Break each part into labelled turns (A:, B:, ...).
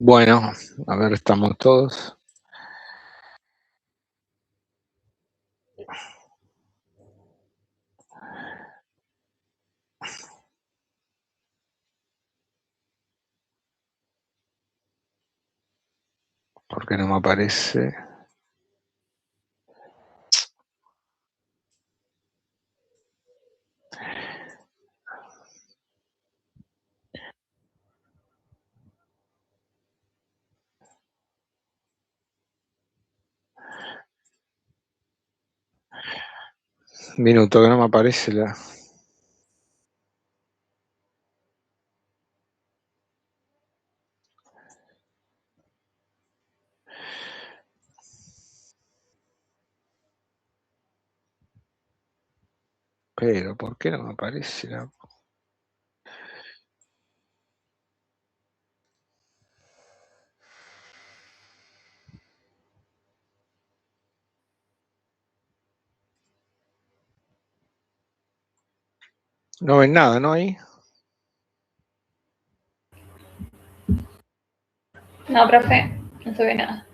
A: Bueno, a ver, estamos todos. ¿Por qué no me aparece? Un minuto que no me aparece la... Pero, ¿por qué no me aparece la... No ven nada, ¿no? Ahí.
B: No, profe, no se ve nada.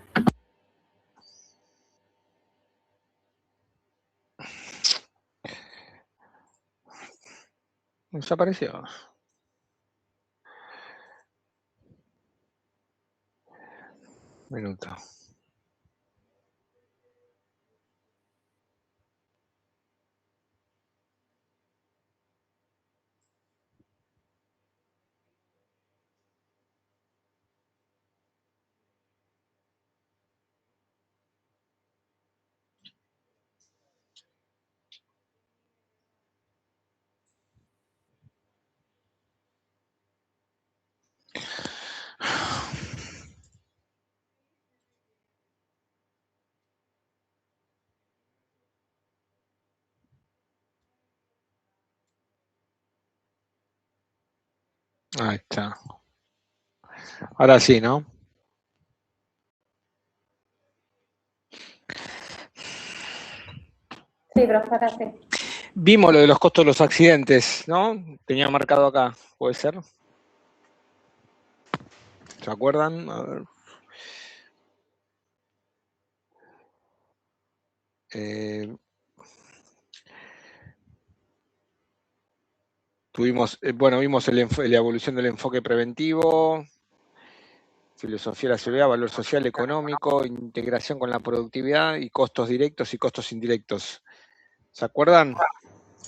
A: Desapareció. Un minuto. Ahí está. Ahora sí, ¿no?
B: Sí, profe, ahora sí.
A: Vimos lo de los costos de los accidentes, ¿no? Tenía marcado acá, ¿puede ser? ¿Se acuerdan? A ver. Vimos la evolución del enfoque preventivo, filosofía de la seguridad, valor social, económico, integración con la productividad y costos directos y costos indirectos. ¿Se acuerdan?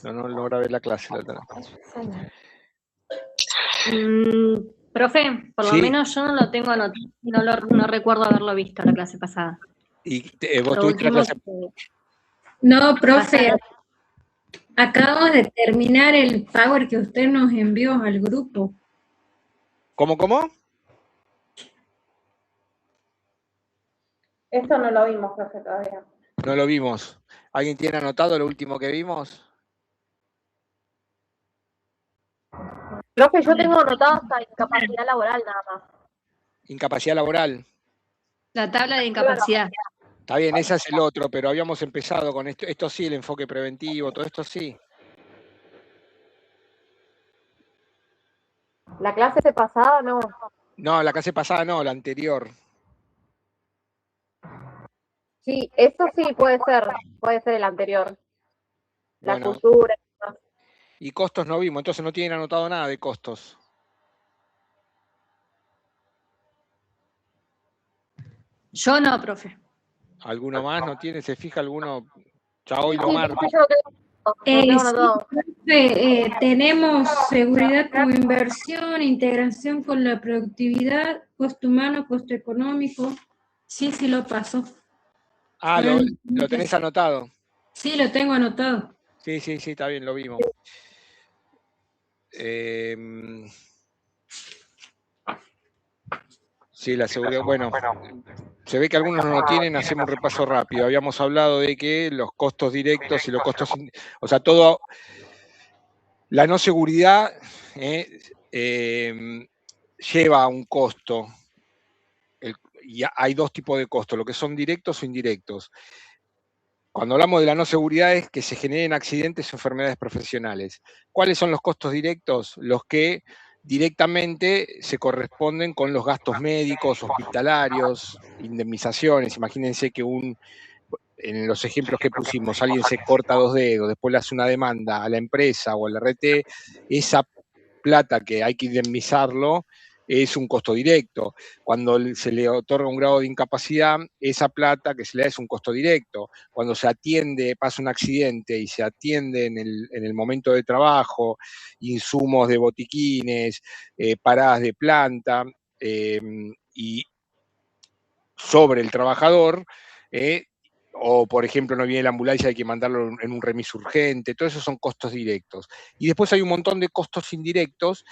A: No grabé la clase la otra.
C: Profe, por lo
A: Sí.
C: menos yo no lo tengo anotado, no recuerdo haberlo visto la clase pasada.
A: ¿Y vos
C: Lo
A: tuviste la
C: último
A: clase?
D: No, profe, acabamos de terminar el Power que usted nos envió al grupo.
A: ¿Cómo?
B: Esto no lo vimos, profe, todavía.
A: No lo vimos. ¿Alguien tiene anotado lo último que vimos?
E: Profe, yo tengo anotado hasta incapacidad laboral nada más.
A: Incapacidad laboral.
C: La tabla de incapacidad.
A: Está bien, ese es el otro, pero habíamos empezado con esto. Esto sí, el enfoque preventivo, todo esto sí.
E: La clase pasada no.
A: No, la clase pasada no, la anterior.
E: Sí, esto sí puede ser el anterior. La
A: Bueno,
E: cultura.
A: y costos no vimos, entonces no tienen anotado nada de costos.
C: Yo no, profe.
A: ¿Alguno más no tiene? ¿Se fija alguno? Ya hoy lo
E: Sí,
A: marco.
E: profe, yo lo tengo anotado.
D: Profe, tenemos seguridad como inversión, integración con la productividad, costo humano, costo económico. Sí, lo paso.
A: Ah, lo tenés anotado.
D: Sí, lo tengo anotado.
A: Sí, está bien, lo vimos. Sí, la seguridad, bueno, se ve que algunos no lo tienen, hacemos un repaso rápido. Habíamos hablado de que los costos directos y los costos, o sea, todo, la no seguridad lleva a un costo. Y hay dos tipos de costos, lo que son directos o indirectos. Cuando hablamos de la no seguridad es que se generen accidentes o enfermedades profesionales. ¿Cuáles son los costos directos? Los que directamente se corresponden con los gastos médicos, hospitalarios, indemnizaciones. Imagínense que en los ejemplos que pusimos, alguien se corta 2 dedos, después le hace una demanda a la empresa o al RT, esa plata que hay que indemnizarlo es un costo directo. Cuando se le otorga un grado de incapacidad, esa plata que se le da es un costo directo. Cuando se atiende, pasa un accidente y se atiende en el momento de trabajo, insumos de botiquines, paradas de planta, y sobre el trabajador, o por ejemplo no viene la ambulancia, hay que mandarlo en un remis urgente, todo eso son costos directos. Y después hay un montón de costos indirectos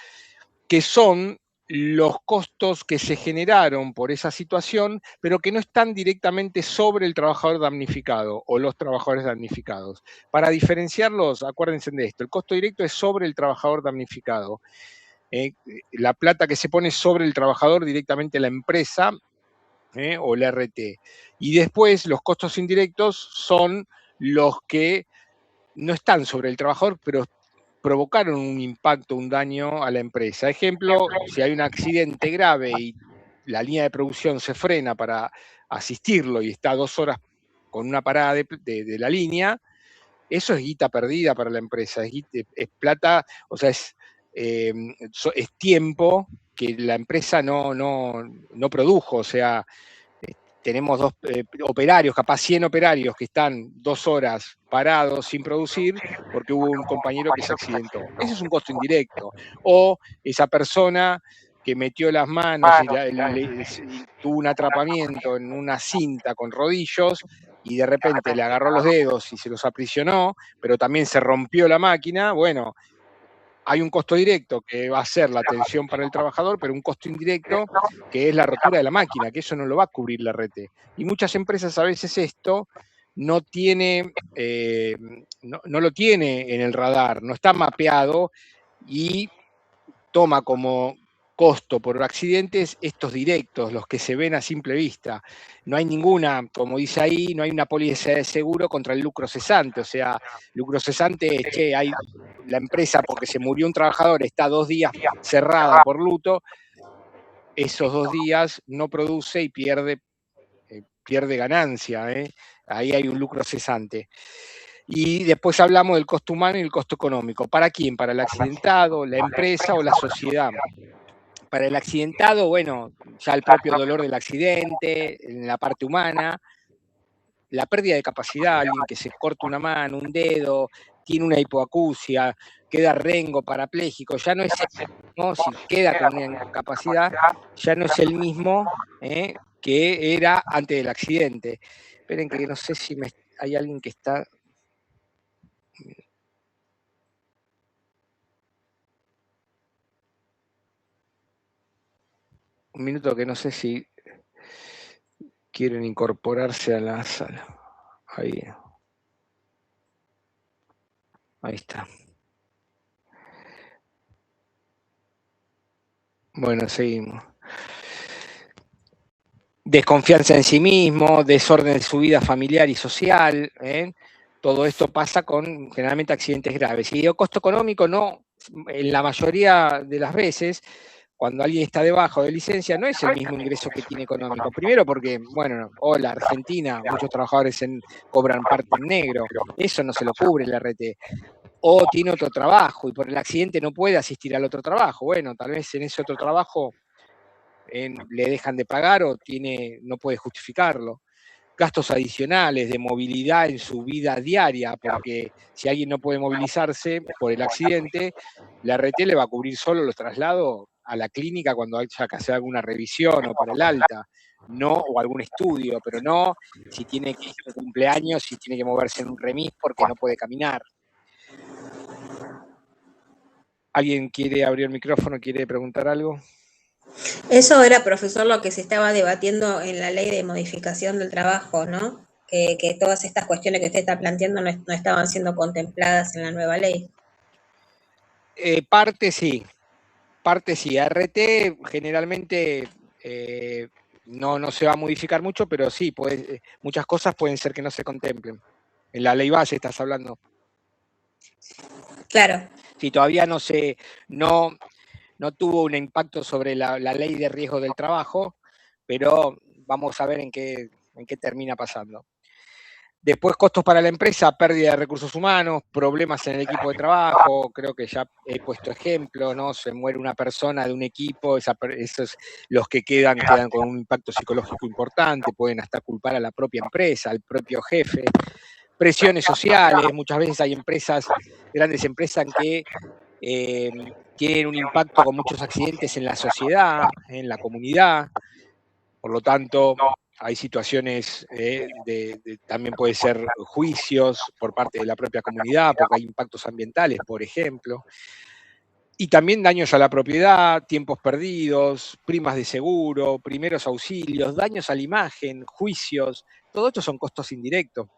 A: que son los costos que se generaron por esa situación, pero que no están directamente sobre el trabajador damnificado o los trabajadores damnificados. Para diferenciarlos, acuérdense de esto, el costo directo es sobre el trabajador damnificado. La plata que se pone sobre el trabajador directamente la empresa, o el RT. Y después los costos indirectos son los que no están sobre el trabajador, pero provocaron un impacto, un daño a la empresa. Ejemplo, si hay un accidente grave y la línea de producción se frena para asistirlo y está 2 horas con una parada de la línea, eso es guita perdida para la empresa, es plata, o sea, es tiempo que la empresa no produjo, o sea, tenemos 2 operarios, capaz 100 operarios que están 2 horas parados sin producir porque hubo un compañero que se accidentó. Ese es un costo indirecto. O esa persona que metió las manos y tuvo un atrapamiento en una cinta con rodillos y de repente le agarró los dedos y se los aprisionó, pero también se rompió la máquina, bueno, hay un costo directo que va a ser la atención para el trabajador, pero un costo indirecto que es la rotura de la máquina, que eso no lo va a cubrir la RT. Y muchas empresas a veces esto no lo tiene en el radar, no está mapeado y toma como costo por accidentes estos directos, los que se ven a simple vista. No hay ninguna, como dice ahí, no hay una póliza de seguro contra el lucro cesante. O sea, lucro cesante es que hay la empresa porque se murió un trabajador, está 2 días cerrada por luto, esos 2 días no produce y pierde ganancia. Ahí hay un lucro cesante. Y después hablamos del costo humano y el costo económico. ¿Para quién? ¿Para el accidentado, la empresa o la sociedad? Para el accidentado, bueno, ya el propio dolor del accidente, en la parte humana, la pérdida de capacidad, alguien que se corta una mano, un dedo, tiene una hipoacusia, queda rengo, parapléjico, ya no es el mismo, si queda con una incapacidad, ya no es el mismo que era antes del accidente. Esperen que no sé si hay alguien que está... Un minuto que no sé si quieren incorporarse a la sala. Ahí está. Bueno, seguimos. Desconfianza en sí mismo, desorden de su vida familiar y social. Todo esto pasa con generalmente accidentes graves. Y el costo económico no, en la mayoría de las veces, cuando alguien está debajo de licencia, no es el mismo ingreso que tiene económico. Primero porque, bueno, hola, Argentina, muchos trabajadores cobran parte en negro. Eso no se lo cubre el RT. O tiene otro trabajo y por el accidente no puede asistir al otro trabajo. Bueno, tal vez en ese otro trabajo le dejan de pagar o no puede justificarlo. Gastos adicionales de movilidad en su vida diaria, porque si alguien no puede movilizarse por el accidente, la RT le va a cubrir solo los traslados a la clínica cuando haya que hacer alguna revisión o para el alta, no, o algún estudio, pero no si tiene que ir a cumpleaños, si tiene que moverse en un remis porque no puede caminar. ¿Alguien quiere abrir el micrófono, quiere preguntar algo?
F: Eso era, profesor, lo que se estaba debatiendo en la ley de modificación del trabajo, ¿no? Que todas estas cuestiones que usted está planteando no estaban siendo contempladas en la nueva ley.
A: Parte sí. RT generalmente no se va a modificar mucho, pero sí, muchas cosas pueden ser que no se contemplen. En la ley base estás hablando.
F: Claro.
A: Sí, todavía no no tuvo un impacto sobre la ley de riesgo del trabajo, pero vamos a ver en qué termina pasando. Después, costos para la empresa, pérdida de recursos humanos, problemas en el equipo de trabajo, creo que ya he puesto ejemplos, ¿no? Se muere una persona de un equipo, esos, los que quedan con un impacto psicológico importante, pueden hasta culpar a la propia empresa, al propio jefe. Presiones sociales, muchas veces hay empresas, grandes empresas que tienen un impacto con muchos accidentes en la sociedad, en la comunidad, por lo tanto hay situaciones también puede ser juicios por parte de la propia comunidad, porque hay impactos ambientales, por ejemplo, y también daños a la propiedad, tiempos perdidos, primas de seguro, primeros auxilios, daños a la imagen, juicios, todo esto son costos indirectos.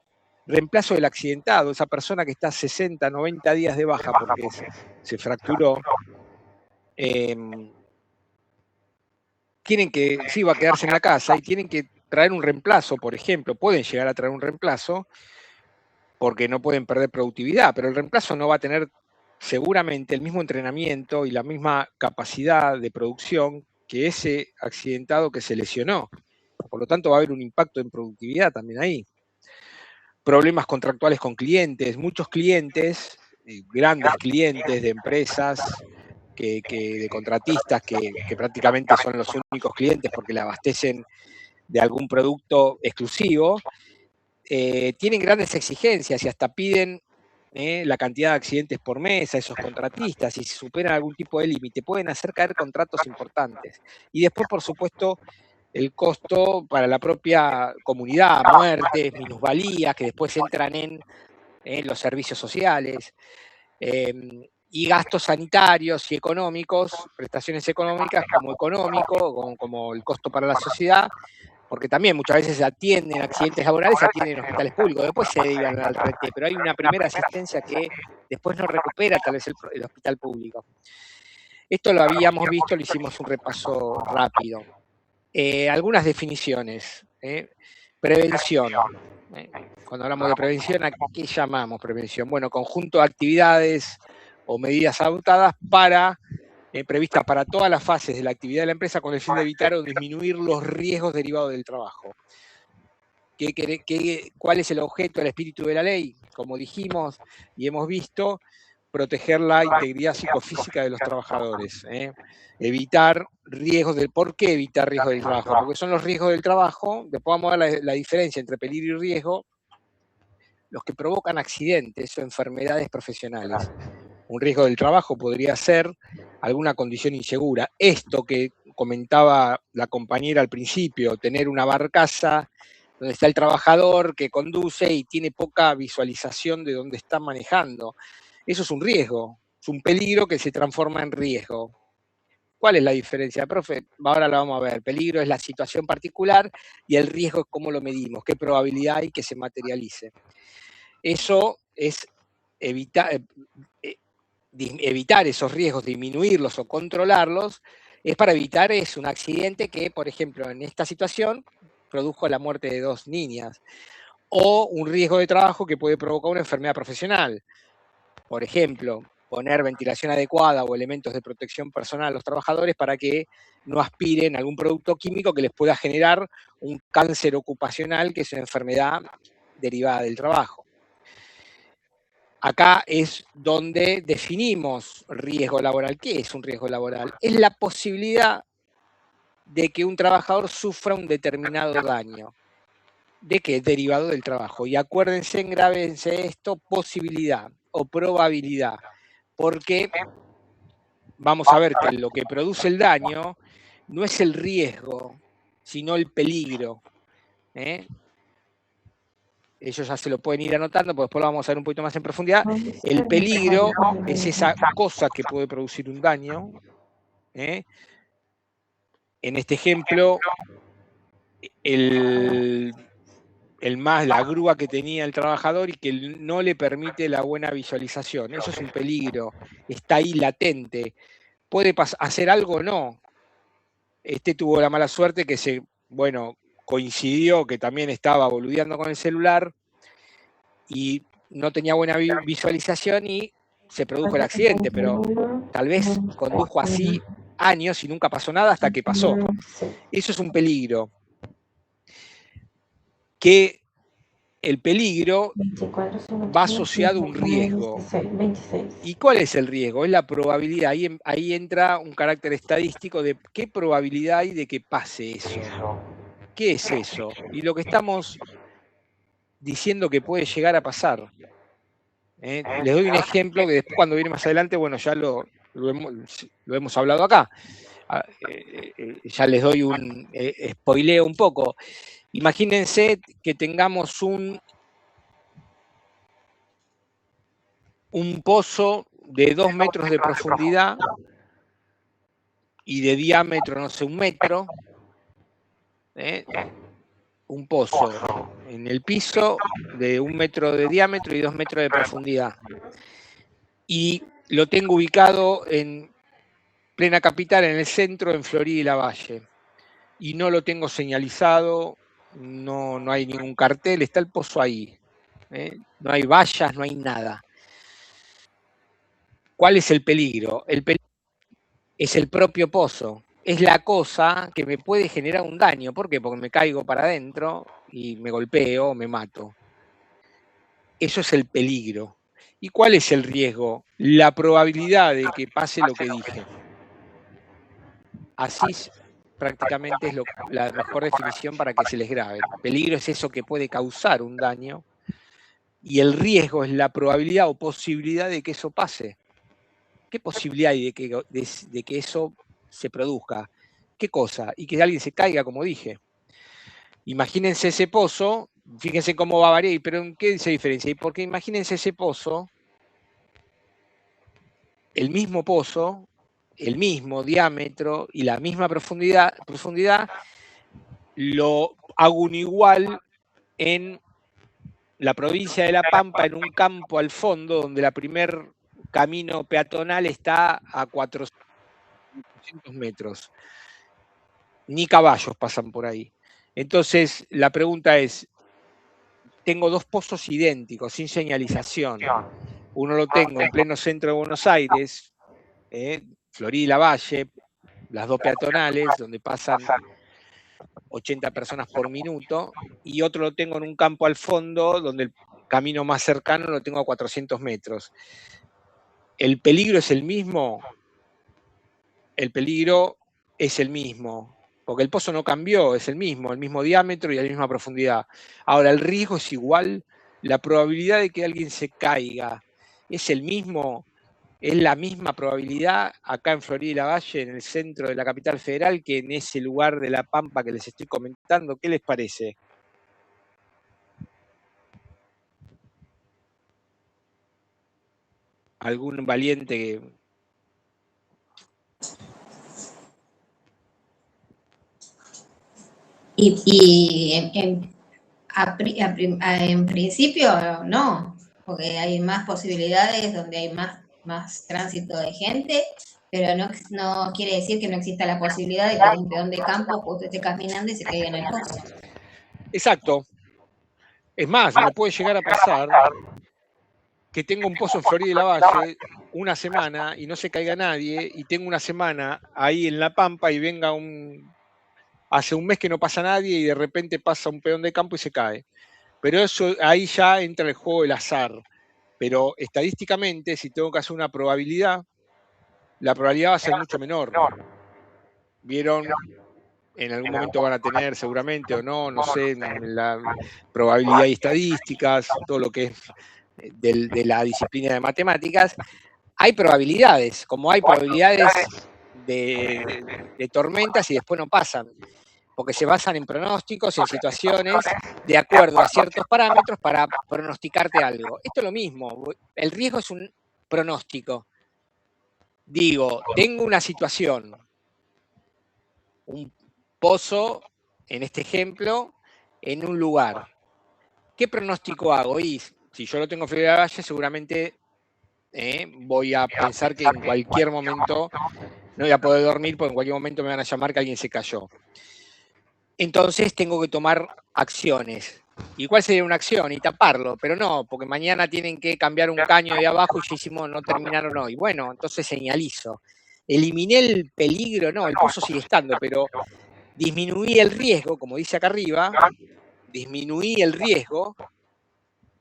A: Reemplazo del accidentado, esa persona que está 60, 90 días de baja porque se fracturó, tienen que, sí, va a quedarse en la casa y tienen que traer un reemplazo, por ejemplo, pueden llegar a traer un reemplazo porque no pueden perder productividad, pero el reemplazo no va a tener seguramente el mismo entrenamiento y la misma capacidad de producción que ese accidentado que se lesionó. Por lo tanto, va a haber un impacto en productividad también ahí. Problemas contractuales con clientes, muchos clientes, grandes clientes de empresas, de contratistas que prácticamente son los únicos clientes porque le abastecen de algún producto exclusivo, tienen grandes exigencias y hasta piden la cantidad de accidentes por mes a esos contratistas, y si superan algún tipo de límite pueden hacer caer contratos importantes. Y después, por supuesto, el costo para la propia comunidad, muertes, minusvalías, que después entran en los servicios sociales, y gastos sanitarios y económicos, prestaciones económicas como el costo para la sociedad, porque también muchas veces se atienden accidentes laborales, se atienden en hospitales públicos, después se derivan al RT, pero hay una primera asistencia que después no recupera tal vez el hospital público. Esto lo habíamos visto, le hicimos un repaso rápido. Algunas definiciones. Prevención. Cuando hablamos de prevención, ¿a qué llamamos prevención? Bueno, conjunto de actividades o medidas adoptadas previstas para todas las fases de la actividad de la empresa con el fin de evitar o disminuir los riesgos derivados del trabajo. ¿Cuál es el objeto, el espíritu de la ley? Como dijimos y hemos visto, proteger la integridad psicofísica de los trabajadores. Evitar riesgos ¿por qué evitar riesgos del trabajo? Porque son los riesgos del trabajo, después vamos a ver la diferencia entre peligro y riesgo, los que provocan accidentes o enfermedades profesionales. Un riesgo del trabajo podría ser alguna condición insegura. Esto que comentaba la compañera al principio, tener una barcaza donde está el trabajador que conduce y tiene poca visualización de dónde está manejando. Eso es un riesgo, es un peligro que se transforma en riesgo. ¿Cuál es la diferencia, profe? Ahora la vamos a ver. Peligro es la situación particular y el riesgo es cómo lo medimos, qué probabilidad hay que se materialice. Eso es evitar esos riesgos, disminuirlos o controlarlos, es para evitar un accidente que, por ejemplo, en esta situación produjo la muerte de 2 niñas, o un riesgo de trabajo que puede provocar una enfermedad profesional. Por ejemplo, poner ventilación adecuada o elementos de protección personal a los trabajadores para que no aspiren a algún producto químico que les pueda generar un cáncer ocupacional, que es una enfermedad derivada del trabajo. Acá es donde definimos riesgo laboral. ¿Qué es un riesgo laboral? Es la posibilidad de que un trabajador sufra un determinado daño. ¿De qué? Derivado del trabajo. Y acuérdense, engrábense esto, posibilidad o probabilidad. Porque vamos a ver que lo que produce el daño no es el riesgo, sino el peligro. Ellos ya se lo pueden ir anotando, porque después lo vamos a ver un poquito más en profundidad. El peligro es esa cosa que puede producir un daño. En este ejemplo, la grúa que tenía el trabajador y que no le permite la buena visualización. Eso es un peligro, está ahí latente. ¿Puede hacer algo o no? Tuvo la mala suerte que coincidió que también estaba boludeando con el celular y no tenía buena visualización y se produjo el accidente, pero tal vez condujo así años y nunca pasó nada hasta que pasó. Eso es un peligro. Que el peligro va asociado a un riesgo. ¿Y cuál es el riesgo? Es la probabilidad. Ahí entra un carácter estadístico de qué probabilidad hay de que pase eso. ¿Qué es eso? Y lo que estamos diciendo que puede llegar a pasar. Les doy un ejemplo que después cuando viene más adelante, bueno, ya lo hemos hablado acá. Ya les doy spoileo un poco. Imagínense que tengamos un pozo de 2 metros de profundidad y de diámetro, no sé, 1 metro. Un pozo en el piso de 1 metro de diámetro y 2 metros de profundidad. Y lo tengo ubicado en plena capital, en el centro, en Florida y Lavalle. Y no lo tengo señalizado, no hay ningún cartel, está el pozo ahí. No hay vallas, no hay nada. ¿Cuál es el peligro? El peligro es el propio pozo. Es la cosa que me puede generar un daño. ¿Por qué? Porque me caigo para adentro y me golpeo, me mato. Eso es el peligro. ¿Y cuál es el riesgo? La probabilidad de que pase lo que dije. Así prácticamente es la mejor definición para que se les grabe. El peligro es eso que puede causar un daño y el riesgo es la probabilidad o posibilidad de que eso pase. ¿Qué posibilidad hay de que eso se produzca? ¿Qué cosa? Y que alguien se caiga, como dije. Imagínense ese pozo, fíjense cómo va a variar, pero ¿en qué se diferencia? Porque imagínense ese pozo, el mismo pozo, el mismo diámetro y la misma profundidad, lo hago un igual en la provincia de La Pampa, en un campo al fondo, donde la primer camino peatonal está a 400 metros. Ni caballos pasan por ahí. Entonces, la pregunta es, tengo 2 pozos idénticos, sin señalización. Uno lo tengo en pleno centro de Buenos Aires, Florida y Lavalle, las 2 peatonales, donde pasan 80 personas por minuto, y otro lo tengo en un campo al fondo, donde el camino más cercano lo tengo a 400 metros. ¿El peligro es el mismo? El peligro es el mismo, porque el pozo no cambió, es el mismo diámetro y la misma profundidad. Ahora, el riesgo es igual, la probabilidad de que alguien se caiga es el mismo, es la misma probabilidad acá en Florida y Lavalle, en el centro de la capital federal, que en ese lugar de La Pampa que les estoy comentando. ¿Qué les parece? ¿Algún valiente que...
F: Y en principio no, porque hay más posibilidades donde hay más tránsito de gente, pero no quiere decir que no exista la posibilidad de que un peón de campo justo esté caminando y se caiga en el pozo.
A: Exacto. Es más, me puede llegar a pasar que tenga un pozo en Florida y Lavalle una semana y no se caiga nadie, y tengo una semana ahí en La Pampa y venga hace un mes que no pasa nadie y de repente pasa un peón de campo y se cae. Pero eso, ahí ya entra el juego del azar. Pero estadísticamente, si tengo que hacer una probabilidad, la probabilidad va a ser mucho menor. ¿Vieron? En algún momento van a tener seguramente o no sé, la probabilidad y estadísticas, todo lo que es de la disciplina de matemáticas. Hay probabilidades, como hay probabilidades de tormentas y después no pasan, porque se basan en pronósticos, en situaciones, de acuerdo a ciertos parámetros para pronosticarte algo. Esto es lo mismo, el riesgo es un pronóstico. Digo, tengo una situación, un pozo, en este ejemplo, en un lugar. ¿Qué pronóstico hago? Y si yo lo tengo en Florida Valle, seguramente voy a pensar que en cualquier momento no voy a poder dormir, porque en cualquier momento me van a llamar que alguien se cayó. Entonces tengo que tomar acciones. ¿Y cuál sería una acción? Y taparlo, pero no, porque mañana tienen que cambiar un caño de abajo y ya hicimos, no terminaron hoy. Bueno, entonces señalizo. Eliminé el peligro, no, el pozo sigue estando, pero disminuí el riesgo, como dice acá arriba, disminuí el riesgo.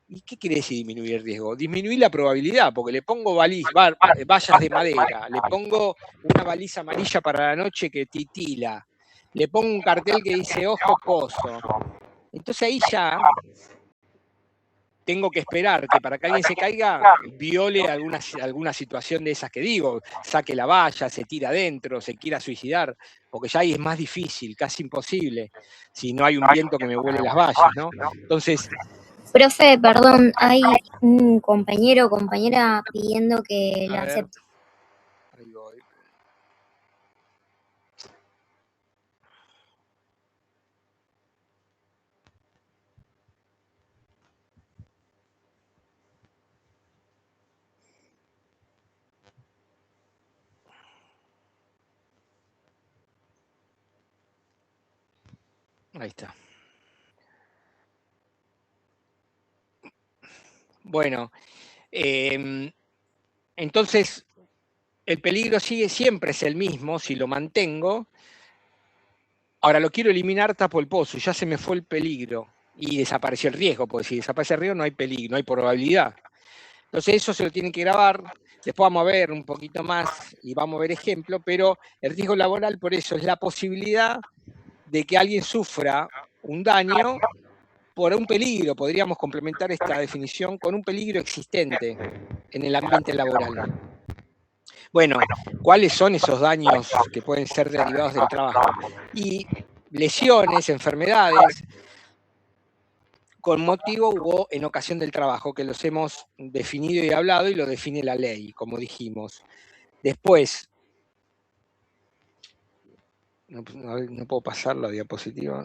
A: ¿Y qué quiere decir disminuir el riesgo? Disminuir la probabilidad, porque le pongo vallas de madera, le pongo una baliza amarilla para la noche que titila, le pongo un cartel que dice ojo pozo. Entonces ahí ya tengo que esperar que para que alguien se caiga, viole alguna situación de esas que digo, saque la valla, se tira adentro, se quiera suicidar, porque ya ahí es más difícil, casi imposible, si no hay un viento que me vuele las vallas, ¿no? Entonces...
G: Profe, perdón, hay un compañero o compañera pidiendo que la acepte.
A: Ahí voy. Ahí está. Bueno, entonces el peligro siempre es el mismo si lo mantengo. Ahora lo quiero eliminar, tapo el pozo, ya se me fue el peligro y desapareció el riesgo, porque si desaparece el riesgo no hay peligro, no hay probabilidad. Entonces eso se lo tienen que grabar, después vamos a ver un poquito más y vamos a ver ejemplo, pero el riesgo laboral por eso es la posibilidad de que alguien sufra un daño por un peligro. Podríamos complementar esta definición con un peligro existente en el ambiente laboral. Bueno, ¿cuáles son esos daños que pueden ser derivados del trabajo? Y lesiones, enfermedades, con motivo o en ocasión del trabajo, que los hemos definido y hablado y lo define la ley, como dijimos. Después, no puedo pasar la diapositiva.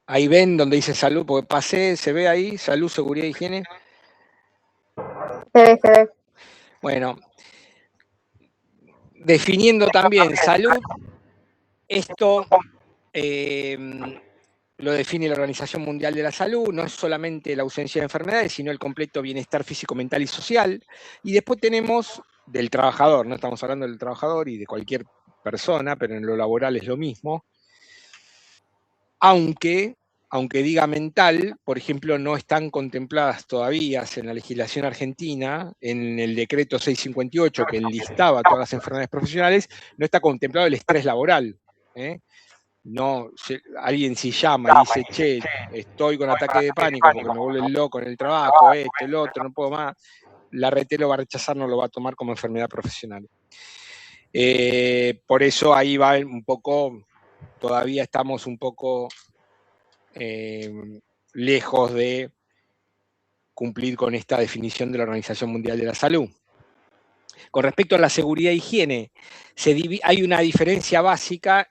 A: Ahí ven donde dice salud, porque pasé, se ve ahí, salud, seguridad, higiene.
E: Se ve.
A: Bueno, definiendo también salud, esto lo define la Organización Mundial de la Salud, no es solamente la ausencia de enfermedades, sino el completo bienestar físico, mental y social. Y después tenemos del trabajador, no estamos hablando del trabajador y de cualquier persona, pero en lo laboral es lo mismo. Aunque diga mental, por ejemplo, no están contempladas todavía en la legislación argentina, en el decreto 658 que enlistaba todas las enfermedades profesionales, no está contemplado el estrés laboral. No, alguien si llama y dice, che, estoy con ataque de pánico porque me vuelve loco en el trabajo, el otro, no puedo más, la RT lo va a rechazar, no lo va a tomar como enfermedad profesional. Por eso ahí va un poco, todavía estamos un poco lejos de cumplir con esta definición de la Organización Mundial de la Salud. Con respecto a la seguridad e higiene, hay una diferencia básica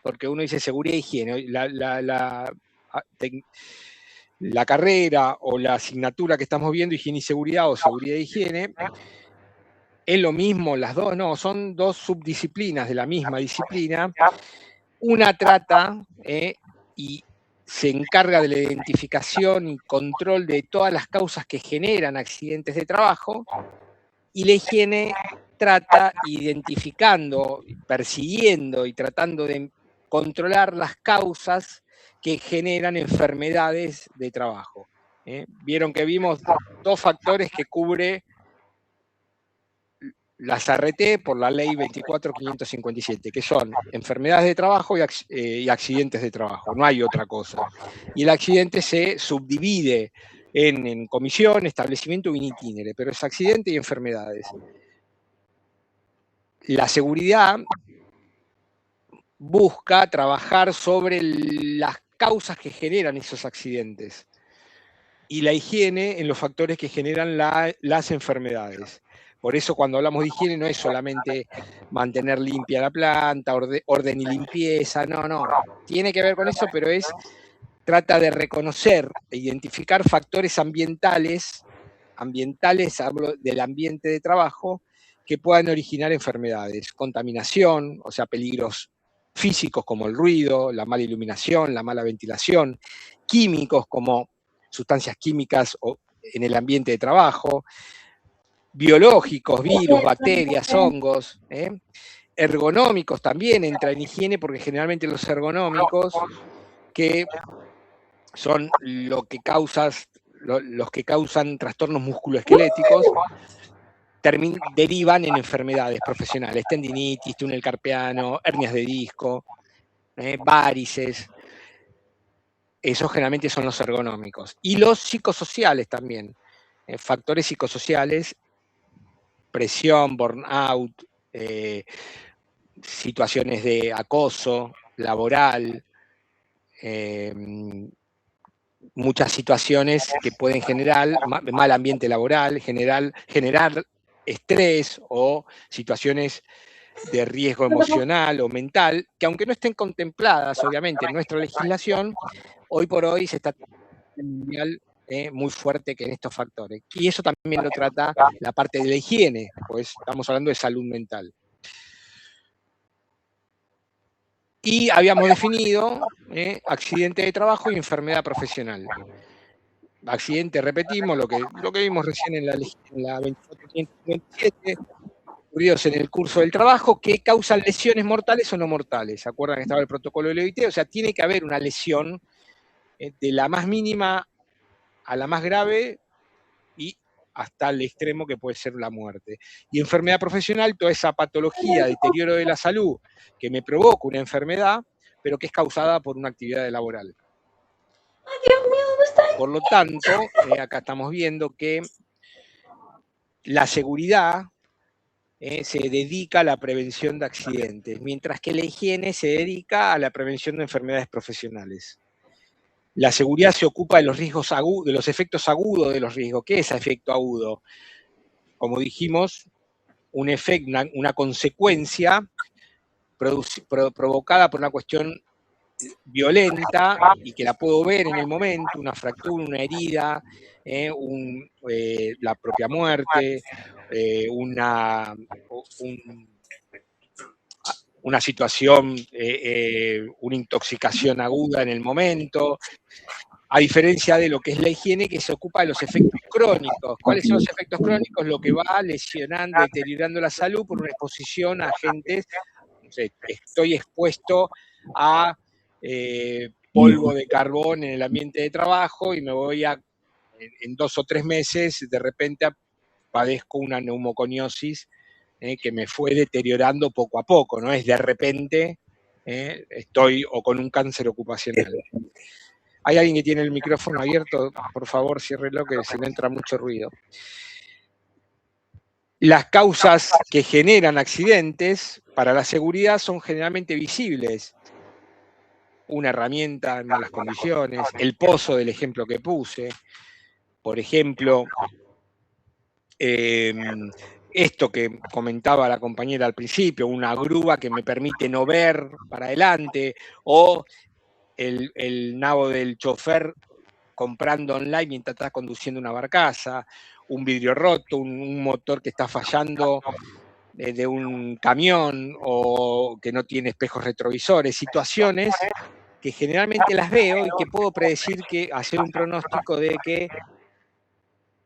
A: porque uno dice seguridad e higiene. La carrera o la asignatura que estamos viendo, higiene y seguridad o seguridad e higiene, es lo mismo las dos, no, son dos subdisciplinas de la misma disciplina. Una trata y se encarga de la identificación y control de todas las causas que generan accidentes de trabajo, y la higiene trata identificando, persiguiendo y tratando de controlar las causas que generan enfermedades de trabajo. Vieron que vimos dos factores que cubre las ART por la ley 24.557, que son enfermedades de trabajo y accidentes de trabajo, no hay otra cosa. Y el accidente se subdivide en comisión, establecimiento o in itinere, pero es accidente y enfermedades. La seguridad busca trabajar sobre las causas que generan esos accidentes y la higiene en los factores que generan las enfermedades. Por eso cuando hablamos de higiene no es solamente mantener limpia la planta, orden y limpieza, no. Tiene que ver con eso, pero trata de reconocer e identificar factores ambientales, hablo del ambiente de trabajo, que puedan originar enfermedades. Contaminación, o sea, peligros físicos como el ruido, la mala iluminación, la mala ventilación, químicos como sustancias químicas en el ambiente de trabajo, biológicos, virus, bacterias, hongos, ergonómicos también entra en higiene, porque generalmente los ergonómicos, que son los que causan trastornos musculoesqueléticos, derivan en enfermedades profesionales, tendinitis, túnel carpiano, hernias de disco, varices. Esos generalmente son los ergonómicos. Y los psicosociales también, factores psicosociales, presión, burnout, situaciones de acoso laboral, muchas situaciones que pueden generar mal ambiente laboral, generar estrés o situaciones de riesgo emocional o mental, que aunque no estén contempladas, obviamente, en nuestra legislación, hoy por hoy se está mundial muy fuerte que en estos factores. Y eso también lo trata la parte de la higiene, pues estamos hablando de salud mental. Y habíamos definido accidente de trabajo y enfermedad profesional. Accidente, repetimos, lo que vimos recién en la 24.557, ocurridos en el curso del trabajo, que causan lesiones mortales o no mortales. ¿Se acuerdan que estaba el protocolo de Levité? O sea, tiene que haber una lesión de la más mínima a la más grave y hasta el extremo que puede ser la muerte. Y enfermedad profesional, toda esa patología, deterioro de la salud que me provoca una enfermedad, pero que es causada por una actividad laboral.
B: Ay, Dios mío, ¿dónde está?
A: Por lo tanto, acá estamos viendo que la seguridad se dedica a la prevención de accidentes, mientras que la higiene se dedica a la prevención de enfermedades profesionales. La seguridad se ocupa de los riesgos agudos, de los efectos agudos de los riesgos. ¿Qué es efecto agudo? Como dijimos, un efecto, una consecuencia provocada por una cuestión violenta y que la puedo ver en el momento, una fractura, una herida, la propia muerte, una situación, una intoxicación aguda en el momento, a diferencia de lo que es la higiene, que se ocupa de los efectos crónicos. ¿Cuáles son los efectos crónicos? Lo que va lesionando, deteriorando la salud por una exposición a agentes. No sé, estoy expuesto a polvo de carbón en el ambiente de trabajo y me voy en 2 o 3 meses, de repente padezco una neumoconiosis que me fue deteriorando poco a poco, no es de repente estoy o con un cáncer ocupacional. ¿Hay alguien que tiene el micrófono abierto? Por favor, ciérrelo, que si no entra mucho ruido. Las causas que generan accidentes para la seguridad son generalmente visibles. Una herramienta en malas condiciones, el pozo del ejemplo que puse, por ejemplo, esto que comentaba la compañera al principio, una grúa que me permite no ver para adelante, o el nabo del chofer comprando online mientras está conduciendo una barcaza, un vidrio roto, un motor que está fallando de un camión o que no tiene espejos retrovisores, situaciones que generalmente las veo y que puedo predecir hacer un pronóstico de que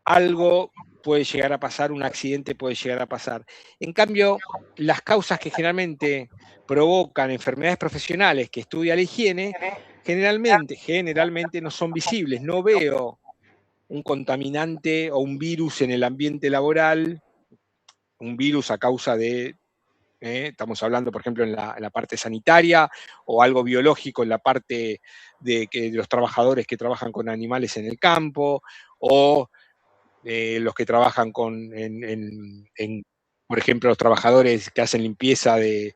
A: algo puede llegar a pasar, un accidente puede llegar a pasar. En cambio, las causas que generalmente provocan enfermedades profesionales que estudia la higiene, generalmente no son visibles. No veo un contaminante o un virus en el ambiente laboral, un virus a causa de, estamos hablando, por ejemplo, en la parte sanitaria, o algo biológico en la parte de los trabajadores que trabajan con animales en el campo, o los que trabajan por ejemplo, los trabajadores que hacen limpieza de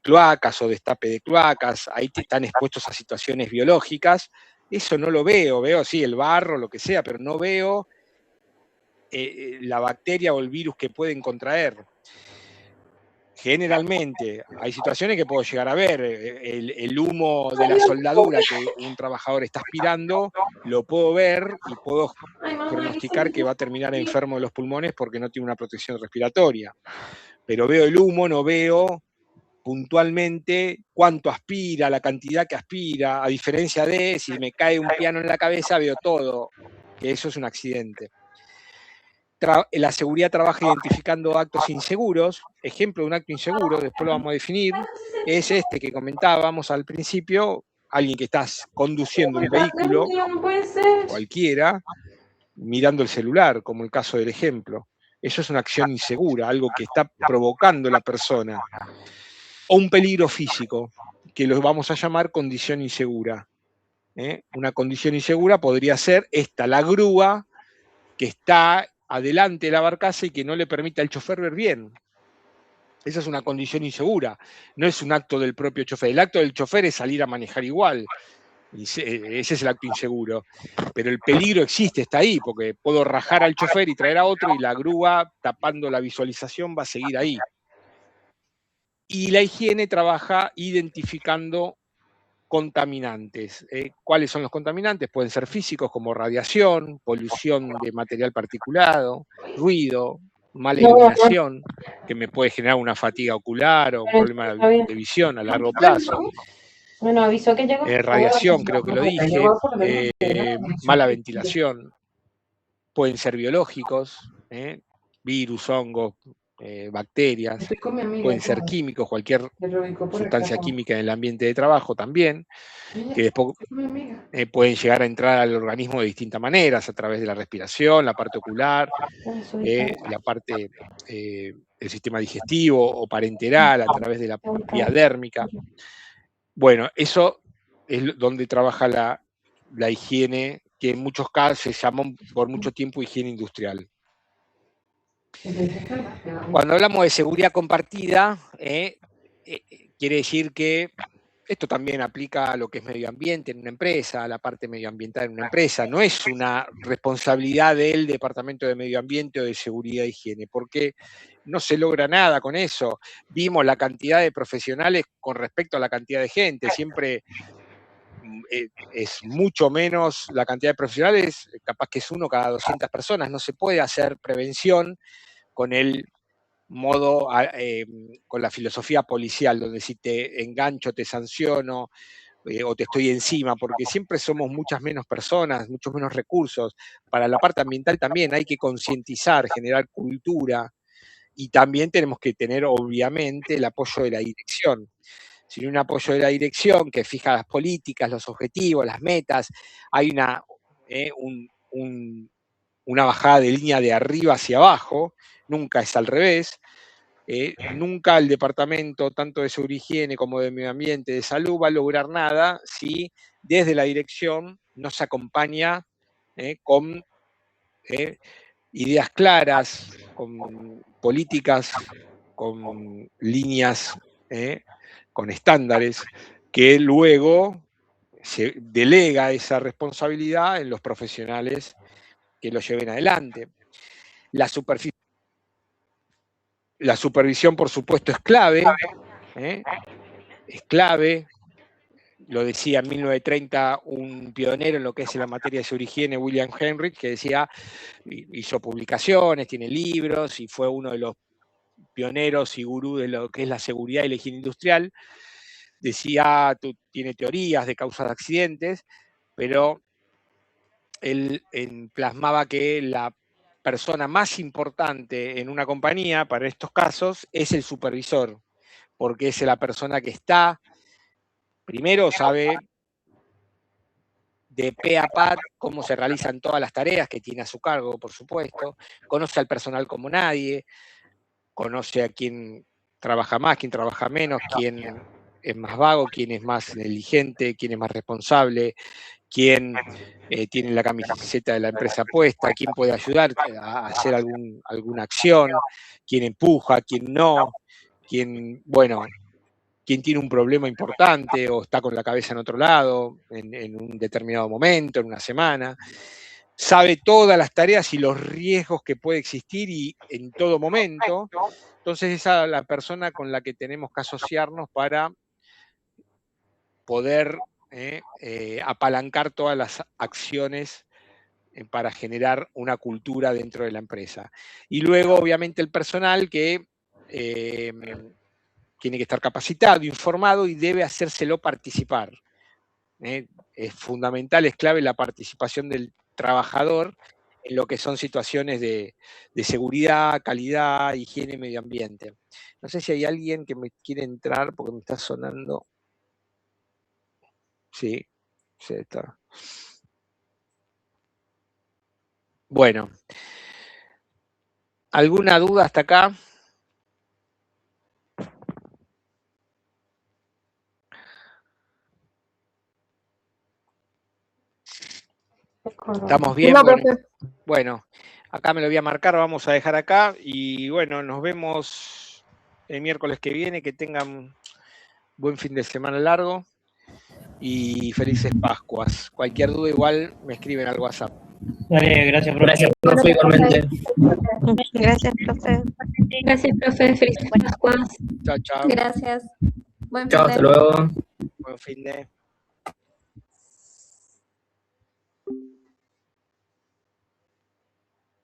A: cloacas o destape de cloacas, ahí están expuestos a situaciones biológicas. Eso no lo veo sí el barro, lo que sea, pero no veo la bacteria o el virus que pueden contraer. generalmente, hay situaciones que puedo llegar a ver, el humo de la soldadura que un trabajador está aspirando, lo puedo ver y puedo
B: Ay, mamá,
A: pronosticar que va a terminar enfermo de los pulmones porque no tiene una protección respiratoria. Pero veo el humo, no veo puntualmente cuánto aspira, la cantidad que aspira, a diferencia de si me cae un piano en la cabeza, veo todo, que eso es un accidente. La seguridad trabaja identificando actos inseguros. Ejemplo de un acto inseguro, después lo vamos a definir, es este que comentábamos al principio, alguien que está conduciendo un vehículo,
B: no puede ser.
A: cualquiera, mirando el celular, como el caso del ejemplo. Eso es una acción insegura, algo que está provocando la persona. O un peligro físico, que lo vamos a llamar condición insegura. Una condición insegura podría ser esta, la grúa que está adelante de la barcaza y que no le permite al chofer ver bien. Esa es una condición insegura, no es un acto del propio chofer. El acto del chofer es salir a manejar igual, y ese es el acto inseguro. Pero el peligro existe, está ahí, porque puedo rajar al chofer y traer a otro y la grúa, tapando la visualización, va a seguir ahí. Y la higiene trabaja identificando contaminantes. ¿Cuáles son los contaminantes? Pueden ser físicos como radiación, polución de material particulado, ruido, mala iluminación, que me puede generar una fatiga ocular o un problema de visión a largo plazo.
B: Bueno, avisó que llegó.
A: Radiación, creo que lo dije, mala ventilación, pueden ser biológicos, virus, hongos, bacterias, pueden ser químicos, cualquier sustancia química en el ambiente de trabajo también, que después pueden llegar a entrar al organismo de distintas maneras, a través de la respiración, la parte ocular, la parte del sistema digestivo o parenteral, a través de la vía dérmica. Bueno, eso es donde trabaja la higiene, que en muchos casos se llamó por mucho tiempo higiene industrial. Cuando hablamos de seguridad compartida, quiere decir que esto también aplica a lo que es medio ambiente en una empresa, a la parte medioambiental en una empresa. No es una responsabilidad del Departamento de Medio Ambiente o de Seguridad e Higiene, porque no se logra nada con eso. Vimos la cantidad de profesionales con respecto a la cantidad de gente. Siempre es mucho menos la cantidad de profesionales, capaz que es uno cada 200 personas. No se puede hacer prevención con el modo, con la filosofía policial, donde si te engancho, te sanciono o te estoy encima, porque siempre somos muchas menos personas, muchos menos recursos. Para la parte ambiental también hay que concientizar, generar cultura, y también tenemos que tener, obviamente, el apoyo de la dirección. Sin un apoyo de la dirección que fija las políticas, los objetivos, las metas, hay una bajada de línea de arriba hacia abajo, nunca es al revés. Nunca el departamento, tanto de seguridad y higiene como de medio ambiente, de salud, va a lograr nada si desde la dirección no se acompaña con ideas claras, con políticas, con líneas, con estándares, que luego se delega esa responsabilidad en los profesionales que lo lleven adelante. La supervisión, por supuesto, es clave, lo decía en 1930 un pionero en lo que es la materia de seguridad y higiene, William Henry, que decía, hizo publicaciones, tiene libros y fue uno de los pioneros y gurú de lo que es la seguridad y la higiene industrial. Decía, tiene teorías de causas de accidentes, pero él plasmaba que la persona más importante en una compañía para estos casos es el supervisor, porque es la persona que está, primero sabe de pe a pa cómo se realizan todas las tareas que tiene a su cargo, por supuesto, conoce al personal como nadie, conoce a quién trabaja más, quién trabaja menos, quién es más vago, quién es más negligente, quién es más responsable, quién tiene la camiseta de la empresa puesta, quién puede ayudar a hacer alguna acción, quién empuja, quién no, quién tiene un problema importante o está con la cabeza en otro lado en un determinado momento, en una semana. sabe todas las tareas y los riesgos que puede existir y en todo momento. Entonces esa es la persona con la que tenemos que asociarnos para poder apalancar todas las acciones para generar una cultura dentro de la empresa. Y luego, obviamente, el personal que tiene que estar capacitado, informado y debe hacérselo participar. Es fundamental, es clave la participación del trabajador en lo que son situaciones de seguridad, calidad, higiene y medio ambiente. No sé si hay alguien que me quiere entrar porque me está sonando. Sí, sí está. Bueno. ¿Alguna duda hasta acá? ¿Estamos bien?
E: No,
A: Bueno,
E: profe.
A: bueno, acá me lo voy a marcar, vamos a dejar acá y bueno, nos vemos el miércoles que viene, que tengan buen fin de semana largo y felices Pascuas. Cualquier duda igual me escriben al WhatsApp.
H: Dale, gracias, profe, igualmente.
I: Gracias, profe.
D: Gracias, profe. Felices Pascuas.
A: Chao, chao.
E: Gracias. Buen
H: Chao,
E: fin de-
H: hasta luego.
A: Buen fin de...